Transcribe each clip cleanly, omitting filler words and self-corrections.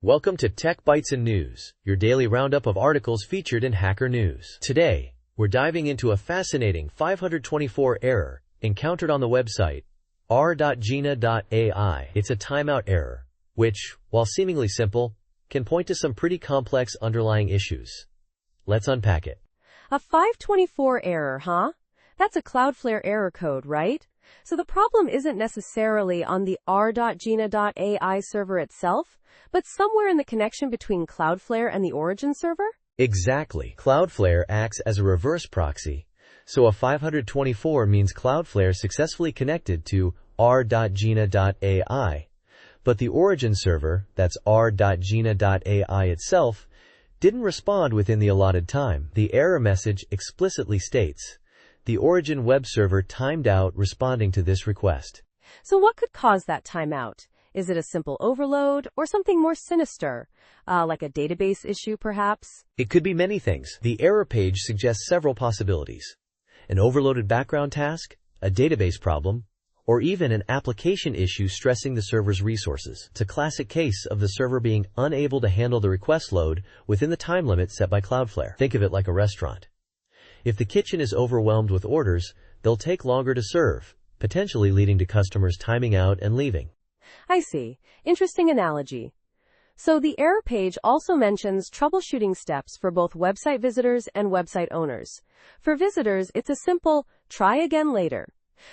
Welcome to Tech Bytes and News, your daily roundup of articles featured in Hacker News. Today, we're diving into a fascinating 524 error encountered on the website r.jina.ai. It's a timeout error, which, while seemingly simple, can point to some pretty complex underlying issues. Let's unpack it. A 524 error, huh? That's a Cloudflare error code, right? So the problem isn't necessarily on the r.jina.ai server itself, but somewhere in the connection between Cloudflare and the origin server? Exactly. Cloudflare acts as a reverse proxy, so a 524 means Cloudflare successfully connected to r.jina.ai, but the origin server, that's r.jina.ai itself, didn't respond within the allotted time. The error message explicitly states, the origin web server timed out responding to this request. So what could cause that timeout? Is it a simple overload or something more sinister, like a database issue perhaps? It could be many things. The error page suggests several possibilities. An overloaded background task, a database problem, or even an application issue stressing the server's resources. It's a classic case of the server being unable to handle the request load within the time limit set by Cloudflare. Think of it like a restaurant. If the kitchen is overwhelmed with orders, they'll take longer to serve, potentially leading to customers timing out and leaving. I see. Interesting analogy. So the error page also mentions troubleshooting steps for both website visitors and website owners. For visitors, it's a simple, try again later.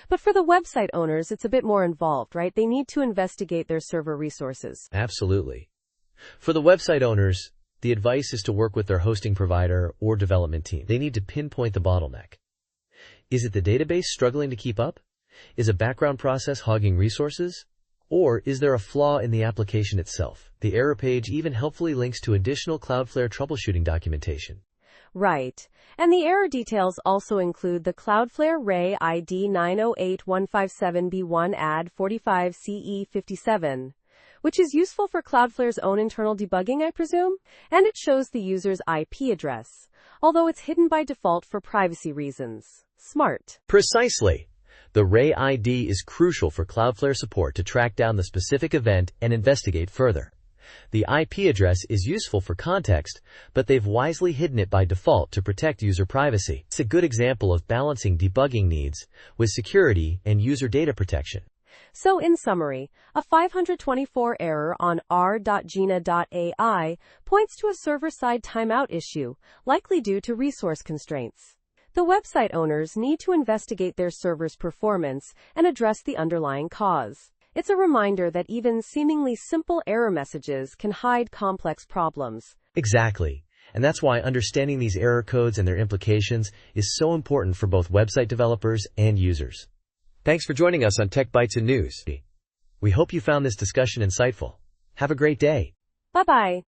But for the website owners, it's a bit more involved, right? They need to investigate their server resources. Absolutely. For the website owners, the advice is to work with their hosting provider or development team. They need to pinpoint the bottleneck. Is it the database struggling to keep up? Is a background process hogging resources? Or is there a flaw in the application itself? The error page even helpfully links to additional Cloudflare troubleshooting documentation. Right. And the error details also include the Cloudflare RAY ID 908157B1 add 45CE57, which is useful for Cloudflare's own internal debugging, I presume, and it shows the user's IP address, although it's hidden by default for privacy reasons. Smart. Precisely. The RAY ID is crucial for Cloudflare support to track down the specific event and investigate further. The IP address is useful for context, but they've wisely hidden it by default to protect user privacy. It's a good example of balancing debugging needs with security and user data protection. So in summary, a 524 error on r.jina.ai points to a server-side timeout issue, likely due to resource constraints. The website owners need to investigate their server's performance and address the underlying cause. It's a reminder that even seemingly simple error messages can hide complex problems. Exactly. And that's why understanding these error codes and their implications is so important for both website developers and users. Thanks for joining us on Tech Bytes and News. We hope you found this discussion insightful. Have a great day. Bye-bye.